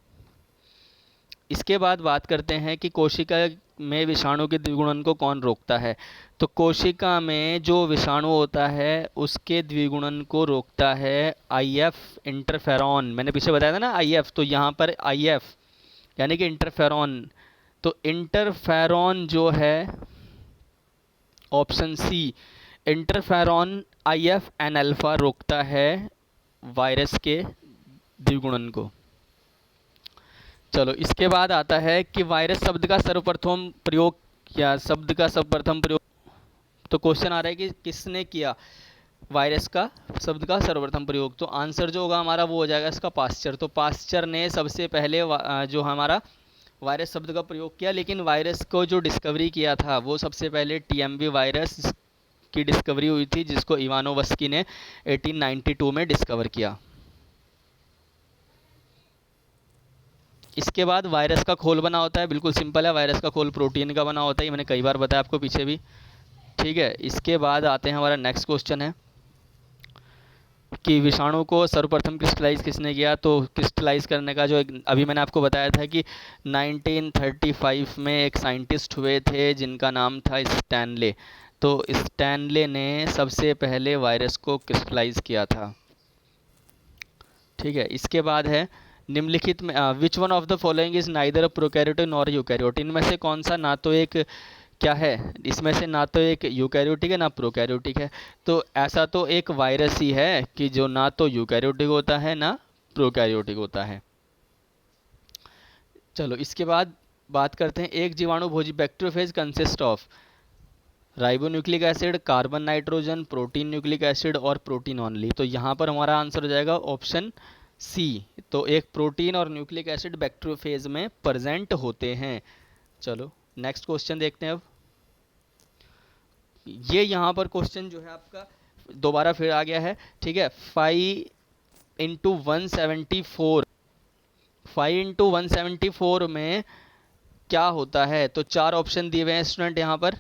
इसके बाद बात करते हैं कि कोशिका में विषाणु के द्विगुणन को कौन रोकता है? तो कोशिका में जो विषाणु होता है उसके द्विगुणन को रोकता है आईएफ इंटरफेरॉन। मैंने पीछे बताया था ना आईएफ, तो यहाँ पर आईएफ यानी कि इंटरफेरॉन। तो इंटरफेरॉन जो है option C, interferon IF N alpha रोकता है वायरस के द्विगुणन को। चलो, इसके बाद आता है कि वायरस शब्द का सर्वप्रथम प्रयोग, या शब्द का सर्वप्रथम प्रयोग। तो क्वेश्चन आ रहा है कि किसने किया वायरस का शब्द का सर्वप्रथम प्रयोग? तो आंसर जो होगा हमारा वो हो जाएगा इसका पास्चर। तो पास्चर ने सबसे पहले जो हमारा वायरस शब्द का प्रयोग किया, लेकिन वायरस को जो डिस्कवरी किया था वो सबसे पहले टीएमवी वायरस की डिस्कवरी हुई थी, जिसको इवानोवस्की ने 1892 में डिस्कवर किया। इसके बाद वायरस का खोल बना होता है, बिल्कुल सिंपल है, वायरस का खोल प्रोटीन का बना होता है, ये मैंने कई बार बताया आपको पीछे भी। ठीक है, इसके बाद आते हैं हमारा नेक्स्ट क्वेश्चन है कि विषाणु को सर्वप्रथम क्रिस्टलाइज किसने किया? तो क्रिस्टलाइज करने का जो एक अभी मैंने आपको बताया था कि 1935 में एक साइंटिस्ट हुए थे जिनका नाम था स्टैनले। तो स्टैनले ने सबसे पहले वायरस को क्रिस्टलाइज किया था। ठीक है, इसके बाद है निम्नलिखित में विच one of the following is neither a prokaryotic nor eukaryote. इनमें से कौन सा ना तो एक क्या है, इसमें से ना तो एक यूकैरियोटिक है ना प्रोकैरियोटिक है। तो ऐसा तो एक वायरस ही है कि जो ना तो यूकैरियोटिक होता है ना प्रोकैरियोटिक होता है। चलो, इसके बाद बात करते हैं एक जीवाणु भोजी bacteriophage consist of ribonucleic acid, carbon nitrogen, protein nucleic acid और प्रोटीन ऑनली। तो यहाँ पर हमारा आंसर हो जाएगा ऑप्शन सी। तो एक प्रोटीन और न्यूक्लिक एसिड बैक्टीरियोफेज में प्रेजेंट होते हैं। चलो नेक्स्ट क्वेश्चन देखते हैं। अब ये यहाँ पर क्वेश्चन जो है आपका दोबारा फिर आ गया है। ठीक है, 5 × 174, 5 × 174 में क्या होता है? तो चार ऑप्शन दिए हुए हैं स्टूडेंट यहाँ पर।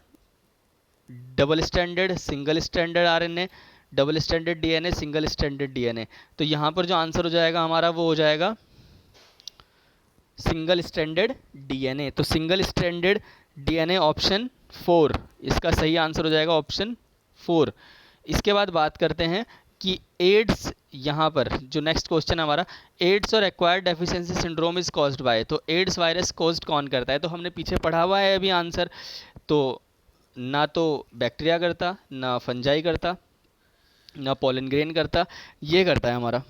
Double standard, single standard RNA, double standard DNA, single standard DNA. तो यहाँ पर जो आंसर हो जाएगा हमारा वो हो जाएगा सिंगल स्टैंडर्ड डीएनए। तो सिंगल स्टैंडर्ड डीएनए ऑप्शन 4 इसका सही आंसर हो जाएगा, ऑप्शन 4। इसके बाद बात करते हैं कि एड्स, यहाँ पर जो नेक्स्ट क्वेश्चन हमारा, एड्स और acquired deficiency syndrome is caused by. तो एड्स वायरस कॉज्ड कौन करता है? तो हमने पीछे पढ़ा हुआ है अभी आंसर। तो ना तो बैक्टीरिया करता, ना फंजाई करता, ना पोलन ग्रेन करता, ये करता है हमारा।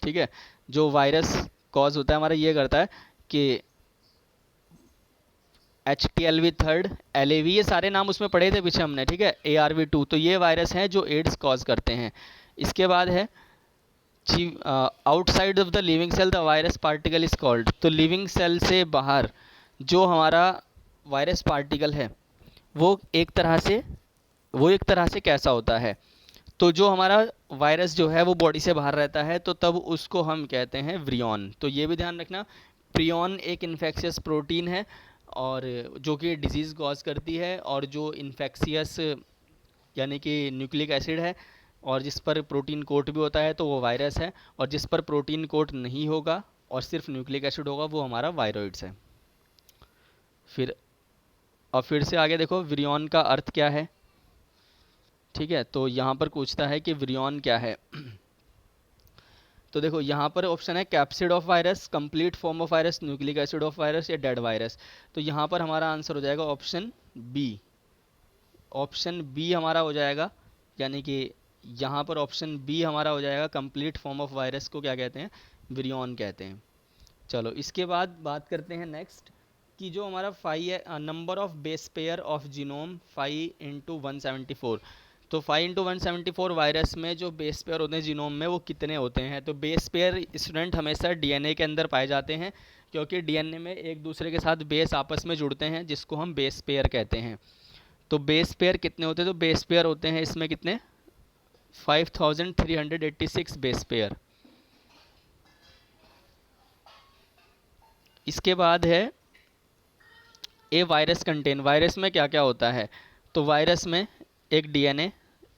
ठीक है, जो वायरस कॉज होता है हमारा ये करता है कि HTLV3, LAV, ये सारे नाम उसमें पढ़े थे पीछे हमने। ठीक है, ARV2, तो ये वायरस हैं जो एड्स कॉज करते हैं। इसके बाद है outside of the living cell the virus particle is called. तो लिविंग सेल से बाहर जो हमारा वायरस पार्टिकल है वो एक तरह से कैसा होता है? तो जो हमारा वायरस जो है वो बॉडी से बाहर रहता है तो तब उसको हम कहते हैं व्रियॉन। तो ये भी ध्यान रखना, प्रियॉन एक इन्फेक्शियस प्रोटीन है और जो कि डिजीज़ कॉज करती है, और जो इन्फेक्शियस यानी कि न्यूक्लिक एसिड है और जिस पर प्रोटीन कोट भी होता है तो वो वायरस है, और जिस पर प्रोटीन कोट नहीं होगा और सिर्फ न्यूक्लिक एसिड होगा वो हमारा वायरॉइड्स है। फिर से आगे देखो, व्रियॉन का अर्थ क्या है? ठीक है, तो यहाँ पर पूछता है कि व्रियॉन क्या है। तो देखो यहाँ पर ऑप्शन है capsid of virus, complete form of virus, nucleic acid of virus या डेड वायरस। तो यहाँ पर हमारा आंसर हो जाएगा ऑप्शन बी। ऑप्शन बी हमारा हो जाएगा, यानी कि यहाँ पर ऑप्शन बी हमारा हो जाएगा, कंप्लीट फॉर्म ऑफ वायरस को क्या कहते हैं? व्रियॉन कहते हैं। चलो, इसके बाद बात करते हैं नेक्स्ट कि जो हमारा 5 number of base pair of genome 5 × 174। तो 5 × 174 वायरस में जो बेस पेयर होते हैं जीनोम में वो कितने होते हैं? तो बेस पेयर स्टूडेंट हमेशा डीएनए के अंदर पाए जाते हैं, क्योंकि डीएनए में एक दूसरे के साथ बेस आपस में जुड़ते हैं जिसको हम बेस पेयर कहते हैं। तो बेस पेयर कितने होते हैं? तो बेस पेयर होते हैं इसमें कितने? 5386 बेस पेयर। इसके बाद है ए वायरस कंटेन। वायरस में क्या क्या होता है? तो वायरस में एक डीएनए,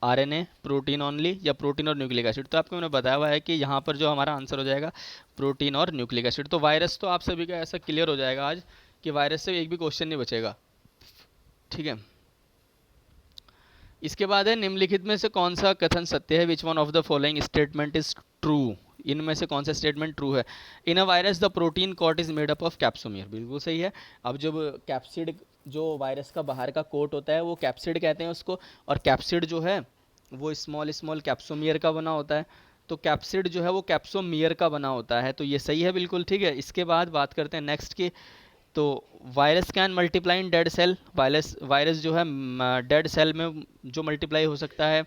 आरएनए, प्रोटीन ओनली या प्रोटीन और न्यूक्लिक एसिड। तो आपको मैंने बताया हुआ है कि यहाँ पर जो हमारा आंसर हो जाएगा प्रोटीन और न्यूक्लिक एसिड। तो वायरस तो आप सभी का ऐसा क्लियर हो जाएगा आज कि वायरस से एक भी क्वेश्चन नहीं बचेगा, ठीक है। इसके बाद है निम्नलिखित में से कौन सा कथन सत्य है? Which one of the following statement is true? इनमें से कौन सा स्टेटमेंट ट्रू है? In a virus the protein coat is made up of capsomere. बिल्कुल सही है। अब जब कैप्सिड, जो वायरस का बाहर का कोट होता है वो कैप्सिड कहते हैं उसको, और कैप्सिड जो है वो स्मॉल स्मॉल कैप्सोमियर का बना होता है। तो कैप्सिड जो है वो कैप्सोमियर का बना होता है, तो ये सही है बिल्कुल, ठीक है। इसके बाद बात करते हैं नेक्स्ट की। तो virus can multiply in dead cell. Virus जो है डेड सेल में जो मल्टीप्लाई हो सकता है।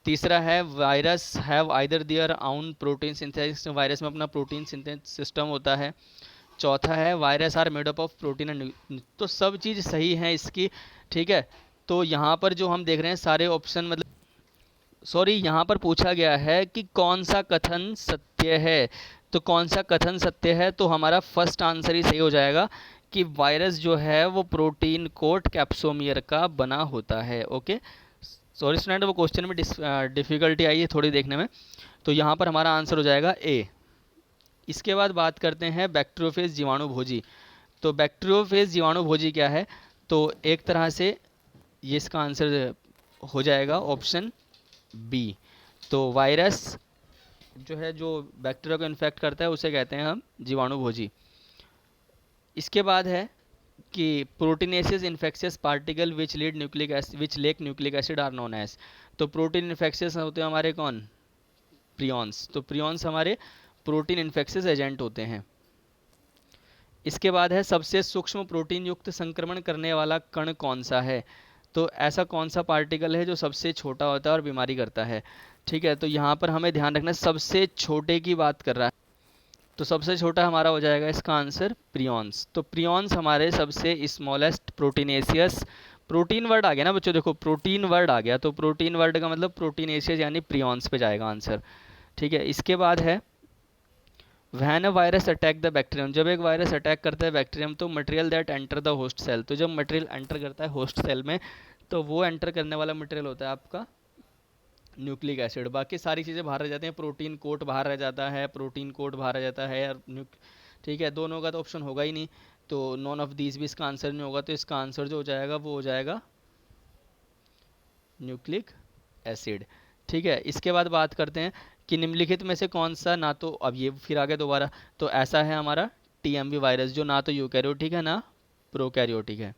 तीसरा है virus have either their own protein synthesis. Virus में अपना प्रोटीन सिंथेसिस सिस्टम होता है। चौथा है virus are made up of protein and. तो सब चीज़ सही है इसकी, ठीक है। तो यहाँ पर जो हम देख रहे हैं सारे ऑप्शन, मतलब सॉरी, यहाँ पर पूछा गया है कि कौन सा कथन सत्य है। तो कौन सा कथन सत्य है? तो हमारा फर्स्ट आंसर ही सही हो जाएगा कि वायरस जो है वो प्रोटीन कोट कैप्सोमियर का बना होता है। ओके, सॉरी स्टूडेंट, वो क्वेश्चन में डिफ़िकल्टी आई है थोड़ी देखने में। तो यहाँ पर हमारा आंसर हो जाएगा ए। इसके बाद बात करते हैं बैक्टीरियोफेज जीवाणुभोजी। तो बैक्टीरियोफेज जीवाणुभोजी क्या है? तो एक तरह से ये इसका आंसर हो जाएगा ऑप्शन बी। तो वायरस जो है जो बैक्टीरिया को इन्फेक्ट करता है उसे कहते हैं हम जीवाणुभोजी। इसके बाद है कि proteinaceous infectious particle which lack nucleic acid are known as. तो प्रोटीन इन्फेक्शियस होते हैं हमारे कौन? प्रियॉन्स। तो प्रियॉन्स हमारे प्रोटीन इन्फेक्शियस एजेंट होते हैं। इसके बाद है सबसे सूक्ष्म प्रोटीन युक्त संक्रमण करने वाला कण कौन सा है? तो ऐसा कौन सा पार्टिकल है जो सबसे छोटा होता है और बीमारी करता है, ठीक है। तो यहाँ पर हमें ध्यान रखना है सबसे छोटे की बात कर रहा है, तो सबसे छोटा हमारा हो जाएगा इसका आंसर प्रियॉन्स। तो प्रियॉन्स हमारे सबसे स्मॉलेस्ट प्रोटीनेशियस, प्रोटीन वर्ड आ गया ना बच्चों, देखो प्रोटीन वर्ड आ गया, तो प्रोटीन वर्ड का मतलब प्रोटीनेशियस यानी प्रियॉन्स पे जाएगा आंसर, ठीक है। इसके बाद है when a virus attack the bacterium. जब एक वायरस अटैक करता है बैक्टीरियम, तो material that enter the host cell. तो जब मटेरियल एंटर करता है होस्ट सेल में, तो वो एंटर करने वाला मटेरियल होता है आपका न्यूक्लिक एसिड। बाकी सारी चीज़ें बाहर रह जाती हैं, प्रोटीन कोट बाहर रह जाता है, प्रोटीन कोट बाहर रह जाता है यार, ठीक है। दोनों का तो ऑप्शन होगा ही नहीं, तो नॉन ऑफ दीज भी इसका आंसर नहीं होगा। तो इसका आंसर जो हो जाएगा वो हो जाएगा न्यूक्लिक एसिड, ठीक है। इसके बाद बात करते हैं कि निम्नलिखित में से कौन सा ना तो, अब ये फिर आ गया दोबारा, तो ऐसा है हमारा टीएमवी वायरस जो ना तो यूकैरियोटिक है ना प्रोकैरियोटिक है।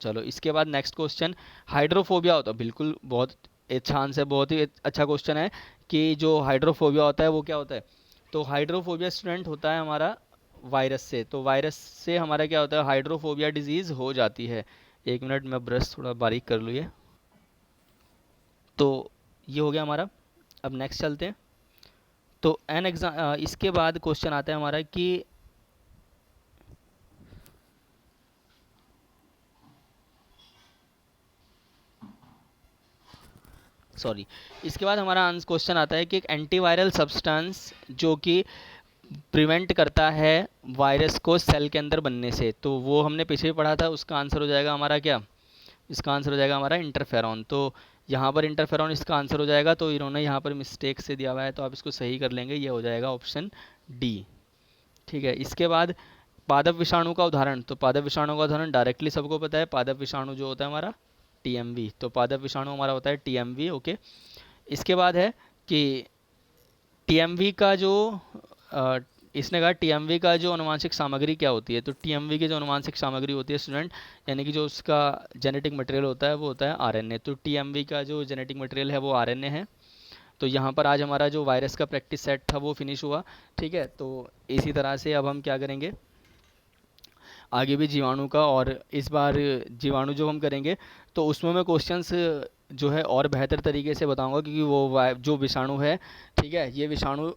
चलो इसके बाद नेक्स्ट क्वेश्चन, हाइड्रोफोबिया होता है, बिल्कुल बहुत अच्छा आंसर, बहुत ही अच्छा क्वेश्चन है कि जो हाइड्रोफोबिया होता है वो क्या होता है। तो हाइड्रोफोबिया स्टूडेंट होता है हमारा वायरस से। तो वायरस से हमारा क्या होता है, हाइड्रोफोबिया डिजीज़ हो जाती है। एक मिनट में ब्रश थोड़ा बारीक कर लूँ ये। तो ये हो गया हमारा। अब नेक्स्ट चलते हैं। तो एन एग्जाम, इसके बाद क्वेश्चन आता है हमारा कि सॉरी, इसके बाद हमारा क्वेश्चन आता है कि एक एंटीवायरल सब्सटेंस जो कि प्रिवेंट करता है वायरस को सेल के अंदर बनने से, तो वो हमने पीछे भी पढ़ा था, उसका आंसर हो जाएगा हमारा क्या? इसका आंसर हो जाएगा हमारा इंटरफेरॉन। तो यहाँ पर इंटरफेरॉन इसका आंसर हो जाएगा, तो इन्होंने यहाँ पर मिस्टेक से दिया हुआ है, तो आप इसको सही कर लेंगे, ये हो जाएगा ऑप्शन डी, ठीक है। इसके बाद पादप विषाणु का उदाहरण। तो पादप विषाणु का उदाहरण डायरेक्टली सबको पता है, पादप विषाणु जो होता है हमारा टीएमवी। तो पादप विषाणु हमारा होता है टीएमवी, ओके। इसके बाद है कि टीएमवी का जो इसने कहा टीएमवी का जो अनुवांशिक सामग्री क्या होती है। तो टीएमवी की जो अनुवांशिक सामग्री होती है स्टूडेंट, यानी कि जो उसका जेनेटिक मटेरियल होता है वो होता है आरएनए। तो टीएमवी का जो जेनेटिक मटेरियल है वो आरएनए है। तो यहाँ पर आज हमारा जो वायरस का प्रैक्टिस सेट था वो फिनिश हुआ, ठीक है। तो इसी तरह से अब हम क्या करेंगे, आगे भी जीवाणु का, और इस बार जीवाणु जो हम करेंगे तो उसमें मैं क्वेश्चंस जो है और बेहतर तरीके से बताऊंगा, क्योंकि वो जो विषाणु है, ठीक है, ये विषाणु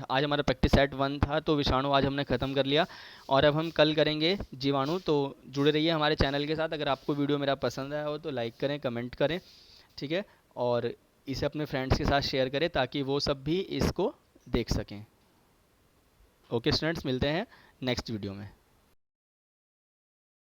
आज हमारा प्रैक्टिस सेट 1 था, तो विषाणु आज हमने ख़त्म कर लिया और अब हम कल करेंगे जीवाणु। तो जुड़े रहिए हमारे चैनल के साथ। अगर आपको वीडियो मेरा पसंद आया हो तो लाइक करें, कमेंट करें, ठीक है, और इसे अपने फ्रेंड्स के साथ शेयर करें ताकि वो सब भी इसको देख सकें। ओके स्टूडेंट्स, मिलते हैं नेक्स्ट वीडियो में।